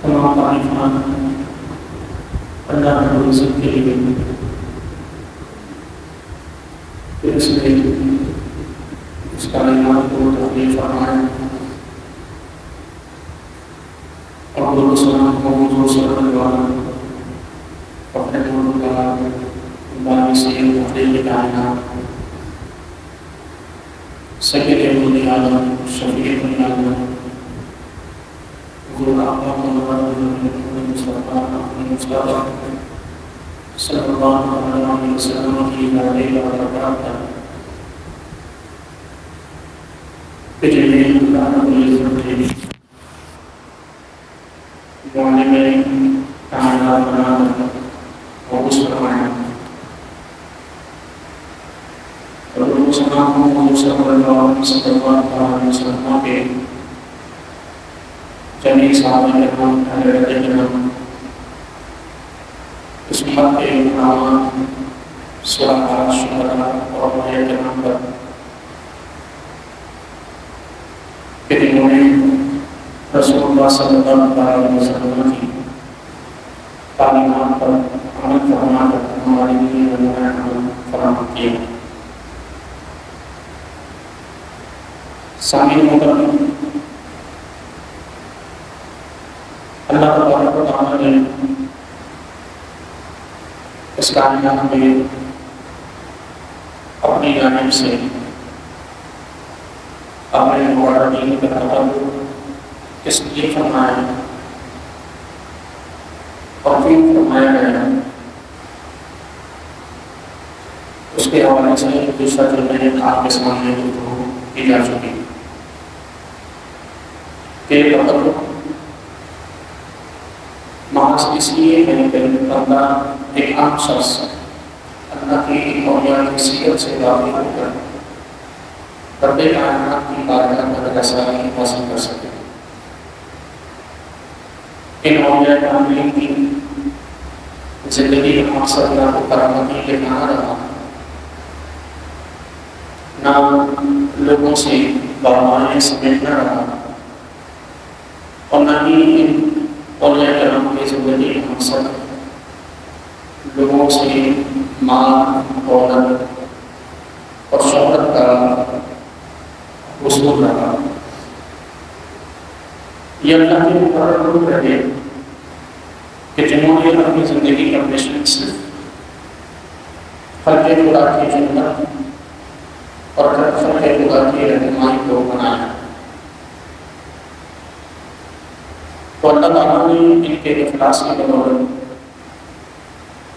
تمام تعریفات اللہ رب العزت کے لیے کہ اس نے اس کائنات کو تخلیق فرمایا اور درود سلام کو حضور صلی اللہ علیہ وسلم اپنے ملک کا بانی سید تخلیق کائنات سید ابن عالم شفیع ابن عالم حضور اعظم محمد مصطفیٰ صلی اللہ علیہ وسلم کی نازل اور برکات کہ جنہیں اللہ رب العزت نے معلم کائنات بنا اور اس فرمایا اور اس نام کو صلی اللہ علیہ وسلم کے جميع صحابة الكرام أهل العلم اسمحات الإمام صلاة الشهداء ورحمة الكرام كتبوني رسول الله صلى الله عليه وسلم کی تعلیمات پر عمل فرما کر ہمارے لیے عمل فراہم کیا. سامعین محترم، اللہ تبارک و تعالیٰ نے اس کائنات میں اپنی جانب سے اپنے مقرر دین کا تطور اس لیے فرمایا اور کیوں فرمایا گیا اس کے حوالے سے دوسرا جو میں نے آپ کے سامنے گفتگو کی جا چکی کہ تطور محض اس لیے ہے کہ بندہ ایک عام شخص اللہ کی اولیاء کی سیرت سے واقف ہو کر رب کائنات کی بارگاہ میں رسائی حاصل کر سکے. ان اولیاء کاملین کی زندگی کا مقصد نہ تو کرامتی کے نہ رہا، نہ لوگوں سے بامانے سمجھنا رہا، اور نہ ہی اولیاء کرام کی زندگی کا مقصد لوگوں سے مال، دولت اور شہرت کا حصول رہا. یہ اللہ کے مقرر لوگ رہے کہ جنہوں نے اپنی زندگی کا مشن صرف خلق خدا کی جنت اور خلق خدا کی رہنمائی کو بنایا. تو اللہ تعالیٰ نے ان کے اخلاص کی بدولت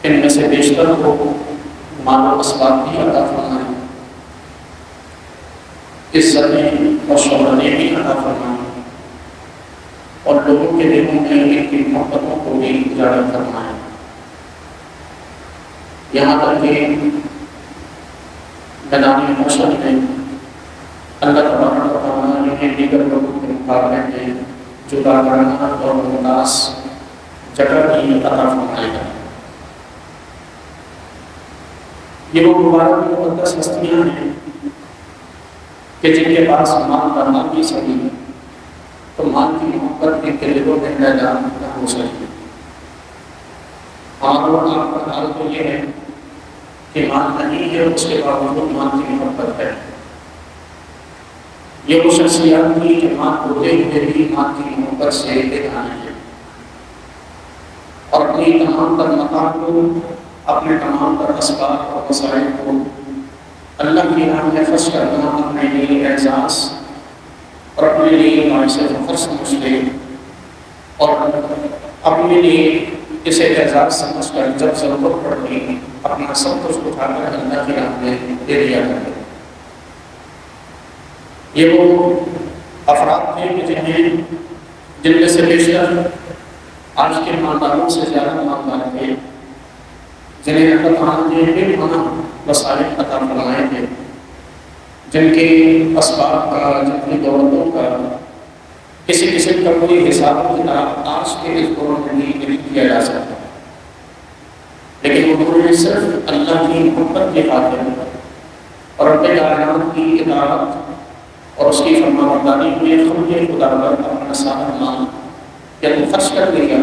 ان میں سے بیشتر کو مال و اسباب بھی عطا فرمائے، عزتیں اور شہرتیں بھی عطا فرمائے، اور لوگوں کے دلوں میں ان کی محبتوں کو بھی اجاگر فرمائے. یہاں تک کہ میدان محشر میں اللہ تبارک و تعالیٰ نے دیگر لوگوں کے مقابلے میں جدا کرنا اور ممتاز جگہ بھی عطا فرمائے گا. یہ وہ مبارک مقدس ہستیاں ہیں کہ جن کے پاس مال کرنا بھی صحیح ہے تو مال کی محبت ان کے دلوں میں پیدا نہ ہو سکتی. اور آپ کا حال تو یہ ہے کہ مال نہیں ہے، اس کے باوجود مال کی محبت ہے. یہ وہ شخصیات کی کہ مال کو دے ہوئے بھی مال کی محبت سے دکھانے ہیں اور اپنی تمام تر مقام کو، اپنے تمام تر اسباب اور وسائل کو اللہ کی راہ میں خرچ کرنا اپنے لیے اعزاز اور اپنے لیے باعث فخر سمجھ لے، اور اپنے لیے اسے اعزاز سمجھ کر جب ضرورت پڑتی اپنا سب کچھ اٹھا کر اللہ کی راہ میں دے دیا کرتے. یہ وہ افراد تھے کہ جن میں سے بیشتر آج کے مالداروں سے زیادہ مالدار تھے، جنہیں اللہ تعالیٰ نے بے پناہ وسائل عطا فرمائے تھے، جن کے اسباب کا، جن کی دولتوں کا کسی قسم کا کوئی حساب و کتاب آج کے اس دور میں نہیں کیا جا سکتا. لیکن انہوں نے صرف اللہ کی محبت کے خاطر اور رب کائنات کی اطاعت اور اس کی فرمانبرداری میں خود خدا پر اپنا سارا مال یا تو خرچ کر دیا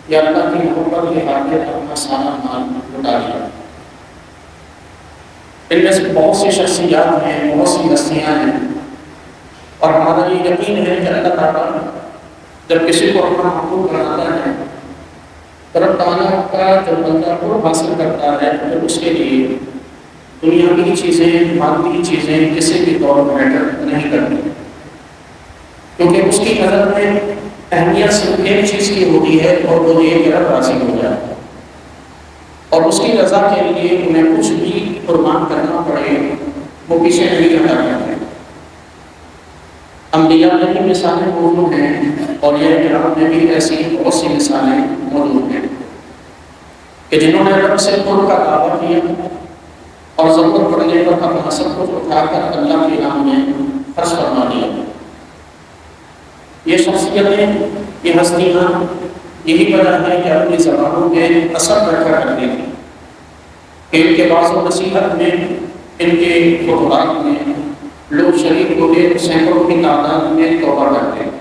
یا اللہ کی محبت کے خاطر اپنا سارا مال لٹا دیا۔ ان میں سے بہت سی شخصیات ہیں، بہت سی ہستیاں ہیں، اور ہمارا یہ یقین ہے کہ اللہ تعالیٰ جب کسی کو اپنا محبوب بناتا ہے تو رب تعالیٰ کا جب بندہ قرب حاصل کرتا ہے تو اس کے لیے دنیاوی چیزیں، مادی چیزیں کسی بھی طور پر میٹر نہیں کرتی، کیونکہ اس کی نظر میں اہمیت صرف ایک چیز کی ہوتی ہے اور وہ یہ کہ رب راضی ہو جائے، اور اس کی رضا کے لیے انہیں کچھ بھی قربان کرنا پڑے وہ پیچھے نہیں ہٹا کرتے۔ انبیاء میں بھی مثالیں موجود ہیں اور یہ کرام میں بھی ایسی بہت سی مثالیں موجود ہیں کہ جنہوں نے رب سے قرب کا دعویٰ کیا اور ضرورت پڑنے پر اپنا سب کچھ اٹھا کر اللہ کے نام میں خرچ فرما دیا۔ یہ شخصیتیں، یہ ہستیاں، یہی وجہ ہے کہ اپنی زبانوں پہ اثر رکھا کرتے تھے کہ ان کے بعض و نصیحت میں، ان کے خطبات میں لوگ شریک ہو کے سینکڑوں کی تعداد میں توبہ کرتے ہیں،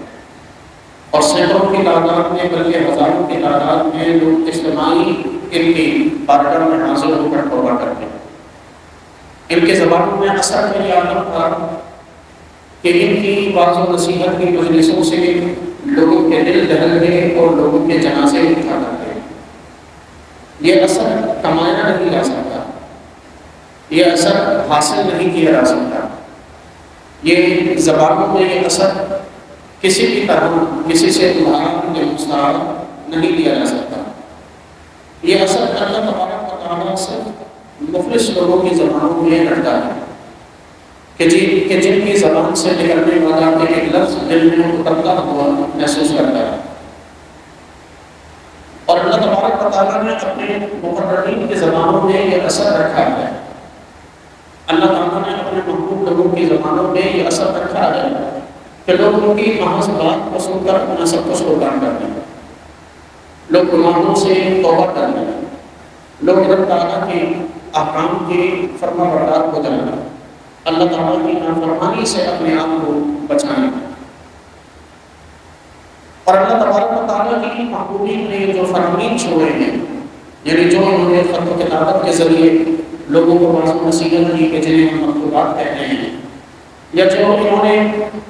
اور سینکڑوں کی تعداد میں بلکہ ہزاروں کی تعداد میں لوگ اجتماعی ان کی بارگاہ میں حاضر ہو کر توبہ کرتے ہیں۔ ان کے زبانوں میں اثر میں یہ عادت تھا کہ ان کی بعض و نصیحت کی مجلسوں سے لوگوں کے دل دہل گئے اور لوگوں کے جنازے اٹھا کرتے ہیں۔ یہ اثر کمایا نہیں جا سکتا، یہ اثر حاصل نہیں کیا جا سکتا، یہ زبانوں میں یہ اثر کسی بھی طرح کسی سے ادھار یا مستعار نہیں لیا جا سکتا۔ یہ اثر اللہ تبارک و تعالیٰ سے مخلص لوگوں کی زبانوں میں لڑتا ہے کہ جن کی زبان سے نکلنے والا ایک لفظ دل میں اترتا ہوا محسوس کرتا ہے۔ اور اللہ تبارک و تعالیٰ نے اپنے مقررین کی زبانوں میں یہ اثر رکھا ہے، اللہ تعالیٰ نے اپنے محبوب لوگوں کی زبانوں میں یہ اثر رکھا ہے کہ لوگ ان کی محض بات کو سن کر اپنا سب کچھ قربان کر دیں، لوگ گناہوں سے توبہ کر لیں، لوگ رب تعالیٰ کے احکام کی فرما بردار ہو جائیں، اللہ تعالیٰ کی نافرمانی سے اپنے آپ کو بچائیں۔ اور اللہ تبارک و تعالیٰ کی محبوبین نے جو فرامین چھوڑے ہیں، یعنی جو انہوں نے خط و کتابت کے ذریعے لوگوں کو بعض نصیحت کی کہ جنہیں ہم مکتوبات کہتے ہیں، یا جو انہوں نے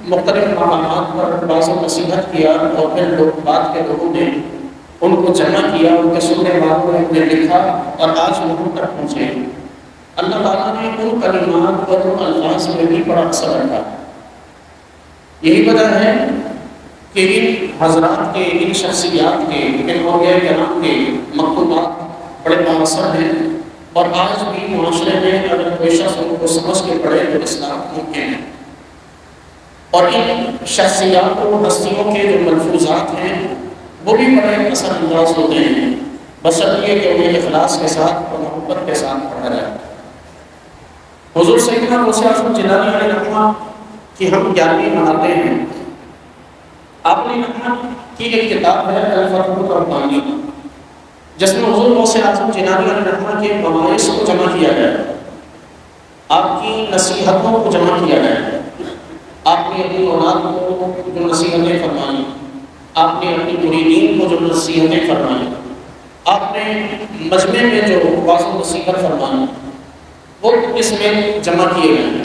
مختلف مقامات پر بعض نصیحت کیا اور پھر لوگ بعد کے لوگوں نے ان کو جمع کیا، ان کے سننے والوں نے لکھا اور آج وہاں تک پہنچے، اللہ تعالیٰ نے ان کلمات اور ان الفاظ میں بھی بڑا اثر رکھا۔ یہی وجہ ہے کہ ان حضرات کے، ان شخصیات کے، ان اولیاء کرام کے مکتوبات بڑے بااثر ہیں، اور آج بھی معاشرے میں اگر کوئی شخص ان کو سمجھ کے پڑھے تو اصلاح ممکن ہے۔ اور ان شخصیات و ہستیوں کے جو ملفوظات ہیں وہ بھی بڑے اثر انداز ہوتے ہیں، بشرطیے کہ انہیں اخلاص کے ساتھ اور محبت کے ساتھ پڑھا جائے۔ حضور سیدنا غوث اعظم جیلانی علیہ رحمہ کی ہم 11ویں مناتے ہیں۔ آپ نے رحمہ کی ایک کتاب ہے الفتح الربانی، جس میں حضور غوث اعظم جیلانی علیہ رحمہ کے مباحث کو جمع کیا گیا ہے، آپ کی نصیحتوں کو جمع کیا گیا ہے، آپ نے اپنی اولاد کو جو نصیحتیں فرمائیں، آپ نے اپنی مریدین کو جو نصیحتیں فرمائیں، آپ نے مجمع میں جو بعض نصیحت فرمائیں وہ اس میں جمع کیے گئے ہیں۔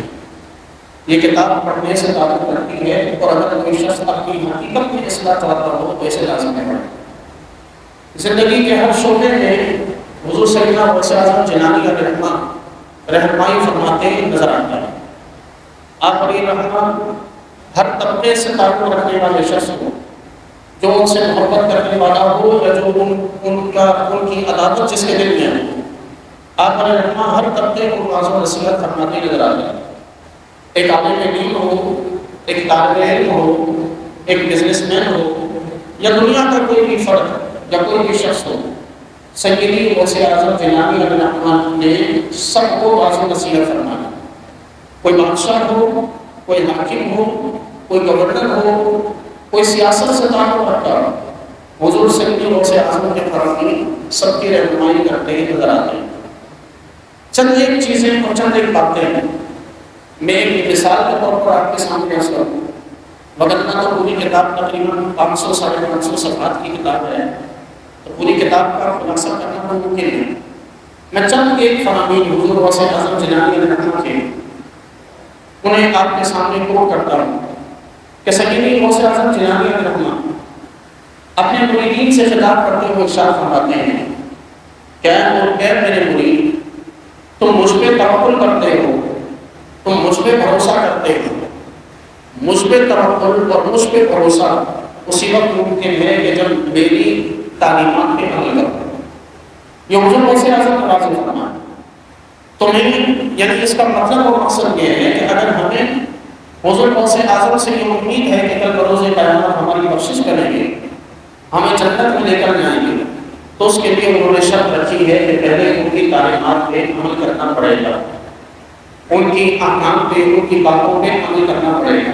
یہ کتاب پڑھنے سے تعلق رکھتی ہے، اور اگر کوئی شخص اپنی حقیقت میں اصلاح چاہتا ہو تو اسے لازم ہے پڑھے۔ زندگی کے ہر شعبے میں حضور سیدنا غوث اعظم جیلانی علیہ رحمہ رہنمائی فرماتے نظر آتے ہیں۔ آپ علیہ رحمہ ہر طبقے سے تعلق رکھنے والے شخص کو، جو ان سے محبت کرنے والا ہو یا جو ان کی عداوت جس کے دل میں ہے، آپ علیہ رحمہ ہر طبقے کو واضح و نصیحت فرماتے نظر آتے ہیں۔ ایک عالم دین ہو، ایک طالب علم ہو، ایک بزنس مین ہو، یا دنیا کا کوئی بھی فرد یا کوئی بھی شخص ہو، سیدی غوث اعظم جیلانی علیہ رحمہ نے سب کو واضح و نصیحت فرمایا۔ کوئی بادشاہ ہو، کوئی حاکم ہو، کوئی گورنر ہو، کوئی سیاست سے تعلق رکھتا ہو، حضور سیدی غوث اعظم کے فرامین سب کی رہنمائی کرتے ہی نظر آتے ہیں۔ چند ایک چیزیں اور چند ایک باتیں میں ایک مثال کے طور پر آپ کے سامنے عرض کروں وگرنہ تو پوری کتاب تقریباً 500 ساڑھے 500 صفحات کی کتاب ہے، تو پوری کتاب کا خلاصہ کرنا ممکن ہے۔ میں چند ایک فرامین حضور غوث اعظم جیلانی علیہ رحمہ کے انہیں آپ کے سامنے کوٹ کرتا ہوں کہ سیدی غوث اعظم جیلانی علیہ رحمہ اپنے مریدین سے خطاب کرتے ہوئے ارشاد فرماتے ہیں کہ اے میرے مرید، تم مجھ پہ توکل کرتے ہو، تم مجھ پہ بھروسہ کرتے ہو۔ مجھ پہ توکل اور مجھ پہ بھروسہ اسی وقت ممکن ہے کہ جب میری تعلیمات پہ عمل کرو۔ یہ حضور غوث اعظم کا واضح فرمان ہے۔ تو یعنی اس کا مطلب اور مقصد یہ ہے کہ اگر ہمیں حضور غوث اعظم سے یہ امید ہے کہ کل بروز قیامت ہماری بخشش کریں گے، ہمیں جنت میں لے کر جائیں گے، تو اس کے لیے انہوں نے شرط رکھی ہے کہ پہلے ان کی تعلیمات پہ عمل کرنا پڑے گا، ان کی احکام پہ، ان کی باتوں پہ عمل کرنا پڑے گا۔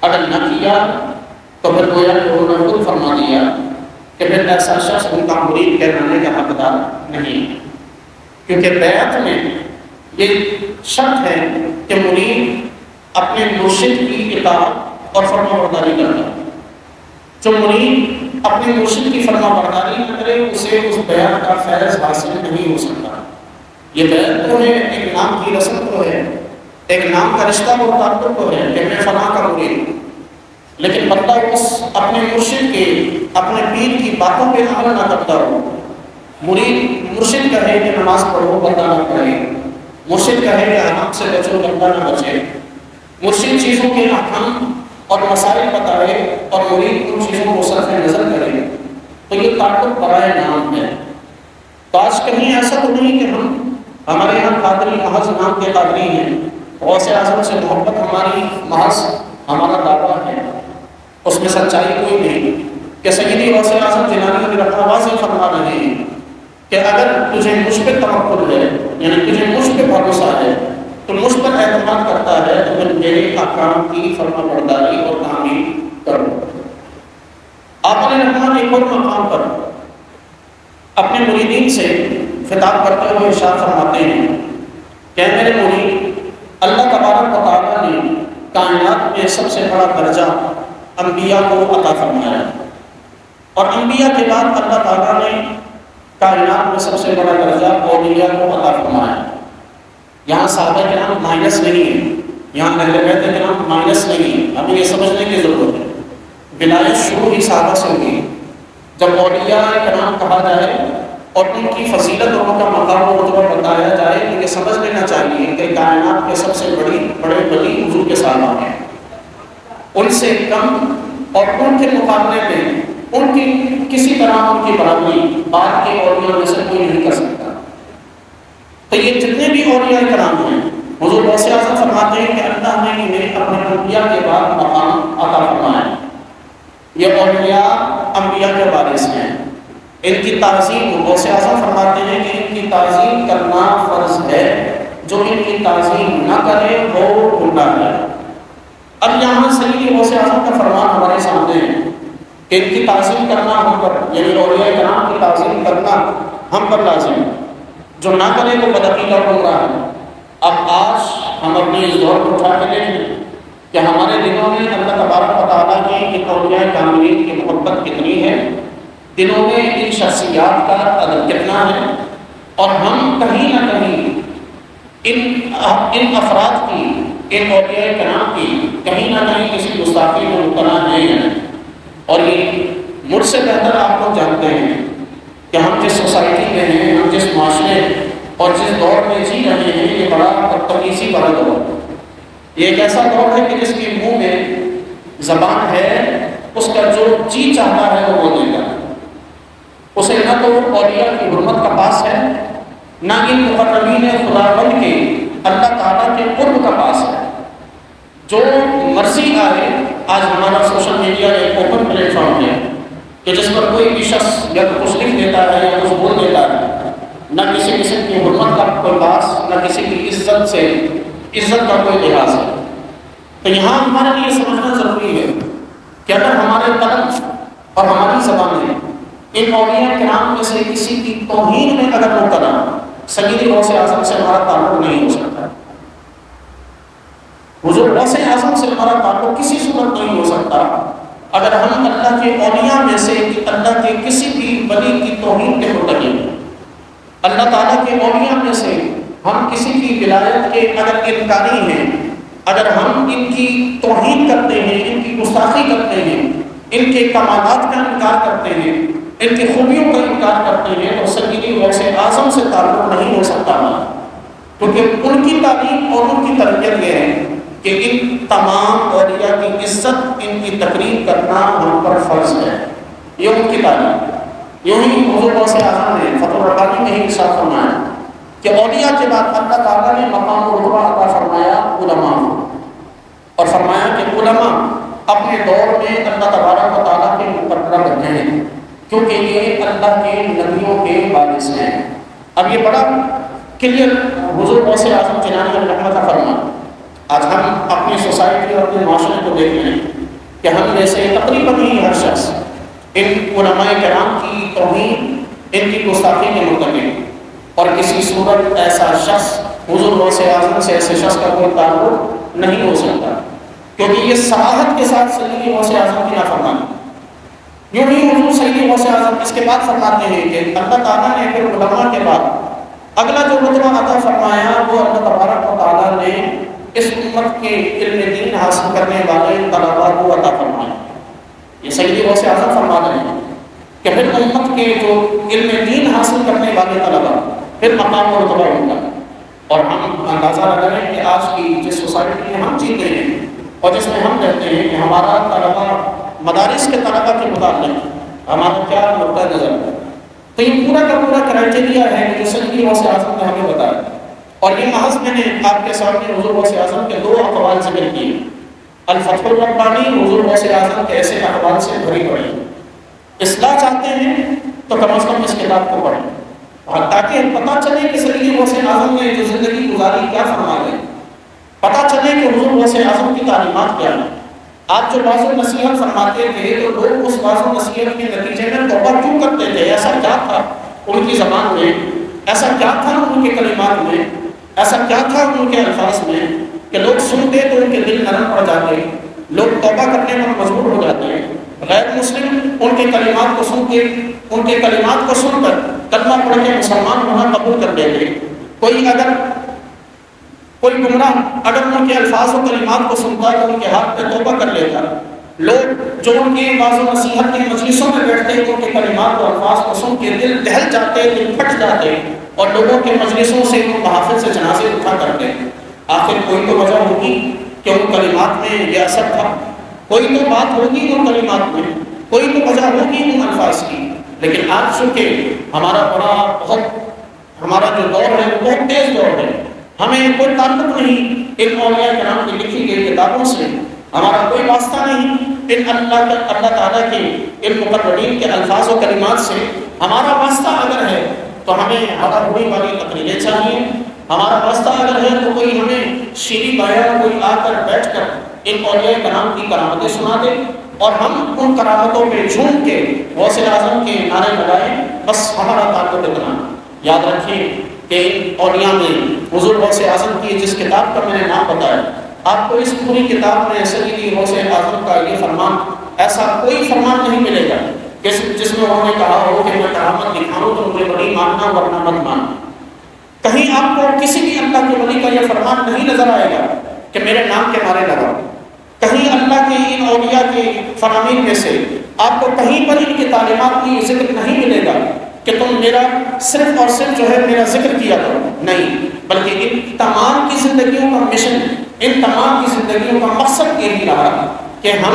اگر نہ کیا تو پھر گویا کہ انہوں نے خود فرما دیا کہ پھر ایسا شخص ان کا مرید کہلانے کا حقدار نہیں، کیونکہ بیعت میں یہ شرط ہے کہ مرید اپنے مرشد کی اطاعت اور فرما برداری کرتا ہے۔ جو مرید اپنے مرشد کی فرما برداری نہ کرے اسے اس بیعت کا فیض حاصل نہیں ہو سکتا۔ یہ بیعت تو ہے، ایک نام کی رسم تو ہے، ایک نام کا رشتہ اور تعلق تو ہے کہ میں فلاں کا مرید، لیکن بندہ اس اپنے مرشد کے، اپنے پیر کی باتوں پہ عمل نہ کرتا ہو۔ مرید مرشد کہے کہ نماز پڑھو، بندہ نہ پڑھے، مرشد کہے کہ حرام سے بچو، بندہ نہ بچے، مرشد چیزوں کے احکام اور مسائل بتائے اور مرید ان چیزوں کو صرف نظر کرے، تو یہ تعلق برائے نام ہے۔ تو آج کہیں ایسا تو نہیں کہ ہمارے یہاں قادری محض نام کے قادری ہیں، غوث اعظم سے محبت ہماری محض ہمارا دعویٰ ہے، اس میں سچائی کوئی نہیں۔ کہ سیدی غوث اعظم جیلانی علیہ رحمہ واضح فرما رہے ہیں کہ اگر تجھے مجھ پہ توکل ہے، یعنی تجھے مجھ پہ بھروسہ ہے، تو مجھ پر اعتماد کرتا ہے، تو پھر میرے احکام کی فرما برداری اور تعمیل کرو۔ آپ علیہ رحمہ ایک اور مقام پر اپنے مریدین سے خطاب کرتے ہوئے ارشاد فرماتے ہیں کہ میرے مرید، اللہ تبارک و تعالیٰ نے کائنات میں سب سے بڑا درجہ انبیاء کو عطا فرمایا، اور انبیاء کے بعد اللہ تعالیٰ نے کائنات میں سب سے بڑا درجہ اولیاء کو عطا فرمایا۔ یہاں صحابہ کرام مائنس نہیں ہے، یہاں اہل بیت کرام مائنس نہیں ہے، ہمیں یہ سمجھنے کی ضرورت ہے۔ ولایت شروع ہی صحابہ سے ہوئی۔ جب اولیاء کرام کہا جائے اور ان کی فضیلت اور ان کا مقام و رتبہ بتایا جائے تو یہ سمجھ لینا چاہیے کہ کائنات کے سب سے بڑے ولی حضور کے صحابہ ہیں۔ ان سے کم اور ان کے مقابلے میں ان کی کسی طرح ان کی برابری بعد کے اولیاء میں سے کوئی نہیں کر سکتا۔ تو یہ جتنے بھی اولیاء کرام ہیں، حضور غوث اعظم فرماتے ہیں کہ اللہ نے انہیں اپنے انبیاء کے بعد مقام عطا فرمایا۔ یہ اولیاء انبیاء کے وارث ہیں، ان کی تعظیم غوث اعظم فرماتے ہیں کہ ان کی تعظیم کرنا فرض ہے، جو ان کی تعظیم نہ کرے وہ گناہ ہے۔ اب یہاں سیدی غوث اعظم کا فرمان ہمارے سامنے ہے کہ ان کی تعظیم کرنا ہم پر، یعنی اولیاء کرام کی تعظیم کرنا ہم پر لازم ہے، جو نہ کرے وہ بدعقیدہ اور گمراہ ہے۔ اب آج ہم اپنی اس دور کو اٹھا کے دیکھیں کہ ہمارے دلوں میں اللہ تبارک و تعالیٰ کی ان اولیاء کاملین کی محبت کتنی ہے، دلوں میں ان شخصیات کا ادب کتنا ہے، اور ہم کہیں نہ کہیں ان افراد کی، ان اولیاء کرام کی کہیں نہ کہیں کسی گستاخی میں مبتلا ہیں۔ اور یہ مجھ سے بہتر آپ لوگ جانتے ہیں کہ ہم جس سوسائٹی میں ہیں، ہم جس معاشرے اور جس دور میں جی رہے ہیں، یہ بڑا بدتمیزی والا دور ہے۔ یہ ایک ایسا دور ہے کہ جس کے منہ میں زبان ہے، اس کا جو جی چاہتا ہے وہ بول دیتا ہے۔ اسے نہ تو اولیاء کی حرمت کا پاس ہے، نہ ان مقربین خداوند کے اللہ تعالیٰ کے قرب کا پاس ہے۔ جو مرضی آئے، آج ہمارا سوشل میڈیا ایک اوپن پلیٹ فارم ہے کہ جس پر کوئی بھی شخص یا تو کچھ لکھ دیتا ہے یا کچھ بول دیتا ہے، نہ کسی قسم کی حرمت کا کوئی پاس، نہ کسی کی عزت کا کوئی لحاظ ہے۔ تو یہاں ہمارے لیے سمجھنا ضروری ہے کہ اگر ہمارے قلم اور ہماری زبانیں ان اولیاء کرام میں سے کسی کی توہین میں اگر مبتلا، سیدی غوث اعظم سے ہمارا تعلق نہیں ہو سکتا۔ حضور غوث اعظم سے ہمارا تعلق کسی صورت نہیں ہو سکتا اگر ہم اللہ کے اولیاء میں سے اللہ کے کسی بھی ولی کی توہین کے مرتکب ہیں۔ اللہ تعالیٰ کے اولیاء میں سے ہم کسی کی ولایت کے اگر انکاری ہیں، اگر ہم ان کی توہین کرتے ہیں، ان کی گستاخی کرتے ہیں، ان کے کمالات کا انکار کرتے ہیں، ان کی خوبیوں کا انکار کرتے ہیں، تو سیدی غوث اعظم سے تعلق نہیں ہو سکتا ہمارا، کیونکہ ان کی تعلیم اور ان کی تربیت یہ ہے کہ ان تمام اولیاء کی عزت، ان کی تقریب کرنا ہم پر فرض ہے۔ یہ ان کی تعلیم۔ یوں ہی حضور غوث اعظم نے فتح الربانی میں ہی ارشاد فرمایا کہ اولیاء کے بعد اللہ تعالیٰ نے مقام و رتبہ عطا فرمایا علماء کو، اور فرمایا کہ علماء اپنے دور میں اللہ تبارک و تعالیٰ کے مقرب ہیں، کیونکہ یہ اللہ کے نبیوں کے وارث ہیں۔ اب یہ بڑا کلیئر حضور غوث اعظم جیلانی علیہ رحمۃ کا فرمان۔ آج ہم اپنی سوسائٹی اور اپنے معاشرے کو دیکھ رہے ہیں کہ ہم میں سے تقریباً ہی ہر شخص ان علماء کرام کی توہین، ان کی گستاخی کے مرتکب، اور کسی صورت ایسا شخص حضور غوث اعظم سے ایسے شخص کا کوئی تعلق نہیں ہو سکتا، کیونکہ یہ صراحت کے ساتھ سیدی غوث اعظم کی نافرمانی۔ یوں ہی حضور سیدی غوث اعظم اس کے بعد فرماتے ہیں کہ اللہ تعالیٰ نے پھر علماء کے بعد اگلا جو رتبہ عطا فرمایا وہ اللہ تبارک و تعالیٰ نے اس امت کے علم دین حاصل کرنے والے طلباء کو عطا فرمایا۔ یہ سیدی غوث اعظم فرما رہے ہیں کہ پھر امت کے جو علم دین حاصل کرنے والے طلباء پھر مقام و رتبہ ہوگا۔ اور ہم اندازہ لگائیں کہ آج کی جس سوسائٹی میں ہم جیتے ہیں اور جس میں ہم رہتے ہیں کہ ہمارا طلباء مدارس کے طلباء کے متعلق ہمارا کیا نقطۂ نظر ہے، تو یہ پورا کا پورا کرائٹیریا ہے جو سیدی غوث اعظم نے ہمیں بتایا۔ اور یہ محض میں نے آپ کے سامنے حضور غوث اعظم کے دو اقوال ذکر کیے۔ الفتح الربانی حضور غوث اعظم کے ایسے اقوال سے بھری پڑی۔ اصلاح چاہتے ہیں تو کم از کم اس کتاب کو پڑھیں، اور تاکہ پتہ چلے کہ سیدی غوث اعظم نے جو زندگی گزاری کیا فرما گئے، پتہ چلے کہ حضور غوث اعظم کی تعلیمات کیا ہیں۔ آپ جو واضح نصیحت فرماتے تھے تو لوگ اس واضح نصیحت کے نتیجے میں توبہ کیوں کرتے تھے؟ ایسا کیا تھا ان کی زبان میں، ایسا کیا تھا ان کے کلمات میں، ایسا کیا تھا ان کے الفاظ میں کہ لوگ سنتے تو ان کے دل نرم پڑ جاتے، لوگ توبہ کرنے پر مجبور ہو جاتے ہیں۔ غیر مسلم ان کے کلمات کو سن کے، ان کے کلمات کو سن کر کلمہ پڑھ کے مسلمان ہونا قبول کر لیتے۔ کوئی گمراہ اگر ان کے الفاظ و کلمات کو سنتا تو ان کے ہاتھ پہ توبہ کر لیتا۔ لوگ جو ان کے واضح و نصیحت کی مجلسوں میں بیٹھتے ان کے کلمات و الفاظ کو سن کے دل دہل جاتے، دل پھٹ جاتے، اور لوگوں کے مجلسوں سے ان محافل سے جنازے اٹھا کرتے۔ آخر کوئی تو وجہ ہوگی کہ ان کلمات میں یہ اثر تھا، کوئی تو بات ہوگی ان کلمات میں، کوئی تو وجہ ہوگی ان الفاظ کی۔ لیکن آج چونکہ ہمارا جو دور ہے وہ بہت تیز دور ہے، ہمیں کوئی تعلق نہیں ان اولیاء کرام کی لکھی گئی کتابوں سے، ہمارا کوئی واسطہ نہیں ان اللہ تعالیٰ کے ان مقررین کے الفاظ و کلمات سے۔ ہمارا واسطہ اگر ہے تو ہمیں ہوا ہوئی والی تقریریں چاہیے، ہمارا واسطہ اگر ہے تو کوئی ہمیں شیریں بیان کوئی آ کر بیٹھ کر ان اولیاء کرام کی کرامتیں سنا دے اور ہم ان کرامتوں پہ جھوم کے غوث اعظم کے نعرے لگائیں، بس ہمارا تعلق اتنا۔ یاد رکھیں کہ ان اولیاء میں حضور غوث اعظم کی جس کتاب کا میں نے نام بتایا، آپ کو اس پوری کتاب میں سیدی غوث اعظم کا یہ فرمان، ایسا کوئی فرمان نہیں ملے گا جس میں انہوں نے کہا ہو کہ میں کرامت دکھاؤں تو مجھے بڑی ماننا ورنہ مت ماننا۔ کہیں آپ کو کسی بھی اللہ کے ولی کا یہ فرمان نہیں نظر آئے گا کہ میرے نام کے نعرے لگاؤ۔ کہیں اللہ کے ان اولیاء کے فرامین میں سے آپ کو کہیں پر ان کی تعلیمات کی ذکر نہیں ملے گا کہ تم میرا صرف اور صرف جو ہے میرا ذکر کیا کرو، نہیں، بلکہ ان تمام کی زندگیوں کا مشن، ان تمام کی زندگیوں کا مقصد یہی رہا کہ ہم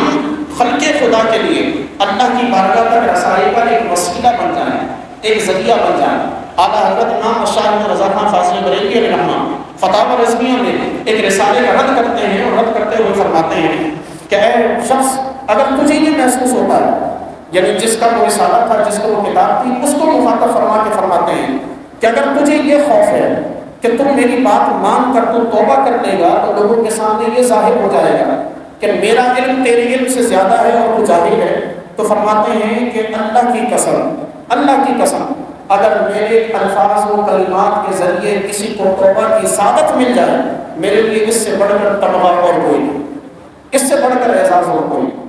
خلق خدا کے لیے اللہ کی بارگاہ تک رسائی کا ایک وسیلہ بن جائیں، ایک ذریعہ بن جائیں۔ اعلیٰ حضرت امام شاہ رضا خان فاضل بریلوی علیہ الرحمہ فتاوی رضویہ میں ایک رسالے کا رد کرتے ہیں، اور رد کرتے ہوئے فرماتے ہیں کہ اے شخص، اگر تجھے یہ محسوس ہوتا ہے، یعنی جس کا وہ رسالہ تھا، جس کو وہ کتاب تھی، اس کو مخاطب فرما کے فرماتے ہیں کہ اگر تجھے یہ خوف ہے کہ تم میری بات مان کر تو توبہ کر لے گا تو لوگوں کے سامنے یہ ظاہر ہو جائے گا کہ میرا علم تیرے علم سے زیادہ ہے اور تو جاہل ہے، تو فرماتے ہیں کہ اللہ کی قسم اگر میرے الفاظ و کلمات کے ذریعے کسی کو توبہ کی سعادت مل جائے، میرے لیے اس سے بڑھ کر تمغہ اور کوئی نہیں، اس سے بڑھ کر اعزاز اور کوئی نہیں۔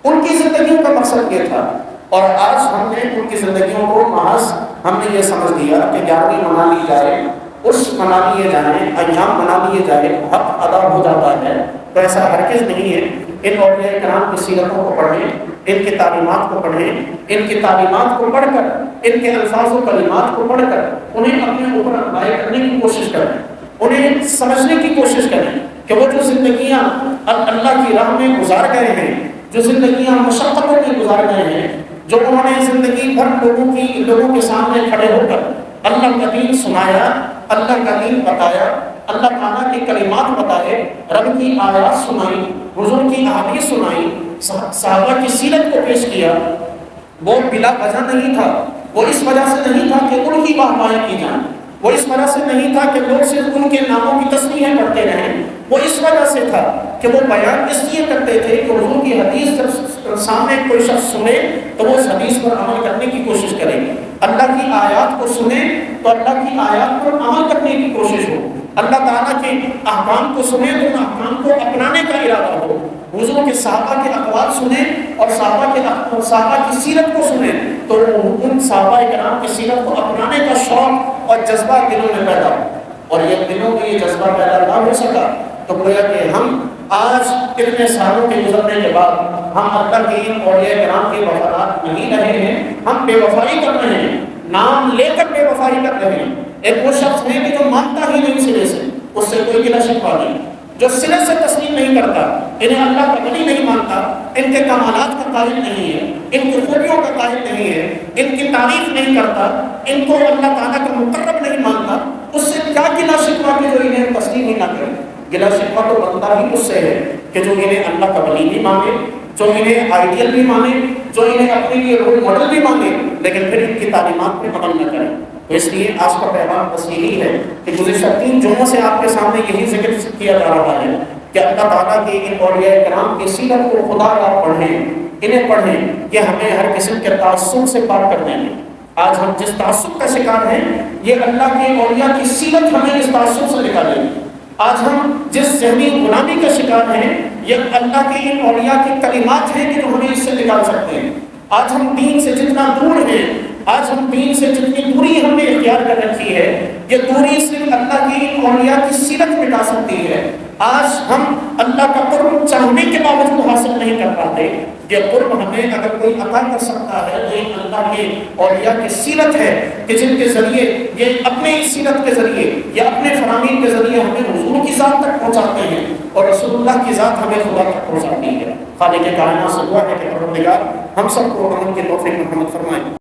ان کی زندگیوں کا مقصد یہ تھا، اور آج ہم نے ان کی زندگیوں کو محض ہم نے یہ سمجھ لیا کہ 11ویں منا لی جائے، اس منا لیے جائیں، ایام منا لیے جائے، حق ادا ہو جاتا ہے، تو ایسا ہرگز نہیں ہے۔ ان اولیاء کرام کی سیرتوں کو پڑھیں، ان کی تعلیمات کو پڑھیں، ان کی تعلیمات کو پڑھ کر، ان کے الفاظ و کلمات کو پڑھ کر انہیں اپنے اوپر اپلائی کرنے کی کوشش کریں، انہیں سمجھنے کی کوشش کریں کہ وہ جو زندگیاں اللہ کی راہ میں گزار گئے ہیں، جو زندگیاں مشقتوں میں گزار گئے ہیں، جو انہوں نے زندگی بھر لوگوں کے سامنے کھڑے ہو کر اللہ کا دین سنایا، اللہ کا دین بتایا، اللہ تعالیٰ کی کلمات بتائے، رب کی آیات سنائی، حضور کی احادیث سنائی، صحابہ کی سیرت کو پیش کیا، وہ بلا وجہ نہیں تھا، وہ اس وجہ سے نہیں تھا کہ ان کی واہ واہی کی جائے، وہ اس وجہ سے نہیں تھا کہ لوگ صرف ان کے ناموں کی تسبیحیں پڑھتے رہیں، وہ اس وجہ سے تھا کہ وہ بیان اس لیے کرتے تھے کہ حضور کی حدیث جب سامنے کوئی شخص سنے تو وہ اس حدیث پر عمل کرنے کی کوشش کرے، اللہ کی آیات کو سنے تو اللہ کی آیات پر عمل کرنے کی کوشش ہو، اللہ تعالیٰ کے احکام کو سنے تو ان احکام کو اپنانے کا ارادہ ہو، حضور کے صحابہ کے اقوال سنیں اور صحابہ کی سیرت کو سنیں تو ان صحابہ کرام کی سیرت کو اپنانے کا شوق اور جذبہ دلوں میں پیدا ہو، اور یہ دلوں میں یہ جذبہ پیدا نہ ہو سکا تو گویا کہ ہم آج اتنے سالوں کے گزرنے کے بعد ہم اللہ کے ان اولیاء کرام کے وفادار نہیں رہے ہیں، ہم بے وفائی کر رہے ہیں، نام لے کر بے وفائی کر رہے ہیں۔ ایک وہ شخص ہے کہ جو مانتا ہی نہیں سرے سے، اس سے کوئی گلہ شکوہ نہیں، جو سرے سے تسلیم نہیں کرتا، انہیں اللہ کا ولی نہیں مانتا، ان کے کمالات کا قائل نہیں ہے، ان کی خوبیوں کا قائل نہیں ہے، ان کی تعریف نہیں کرتا، ان کو اللہ تعالیٰ کا مقرب نہیں مانتا، اس سے کیا گلہ شکوہ کہ جو انہیں تسلیم ہی نہ کرے۔ گلہ شکوہ تو بنتا ہی اس سے ہے کہ جو انہیں اللہ کا ولی بھی مانے، جو انہیں آئیڈیل بھی مانے، جو انہیں اپنے لیے رول ماڈل بھی مانے، لیکن پھر ان کی تعلیمات پہ عمل نہ کریں۔ تو اس لیے آج کا پیغام بس یہی ہے کہ گزشتہ 3 جمعوں سے آپ کے سامنے یہی ذکر کیا جا رہا ہے کہ اللہ تعالیٰ کی ان اولیاء کرام کی سیرت کو خدا را پڑھیں، انہیں پڑھیں کہ ہمیں ہر قسم کے تعصب سے پاک کر دیں۔ آج ہم جس تعصب کا شکار ہیں، یہ اللہ کے اولیاء کی سیرت ہمیں اس تعصب سے نکالے گی۔ آج ہم جس ذہنی غلامی کا شکار ہیں، یہ اللہ کے ان اولیاء کی کلمات ہیں کہ جو ہمیں اس سے نکال سکتے ہیں۔ آج ہم دین سے جتنا دور ہیں، آج ہم دین سے جتنی دوری ہم نے اختیار کر رکھی ہے، یہ دوری صرف اللہ کی ان اولیاء کی سیرت مٹا سکتی ہے۔ آج ہم اللہ کا قرب چاہنے کے باوجود حاصل نہیں کر پاتے۔ یہ قرب ہمیں اگر کوئی عطا کر سکتا ہے تو یہ اللہ کے اولیاء کی سیرت ہے کہ جن کے ذریعے یہ اپنے سیرت کے ذریعے یا اپنے فرامین کے ذریعے ہمیں حضور کی ذات تک پہنچاتے ہیں، اور رسول اللہ کی ذات ہمیں خدا تک پہنچاتی ہے۔ خالق کائنات سے دعا ہے کہ پروردگار ہم سب کو عمل کے توفیق محمد فرمائے۔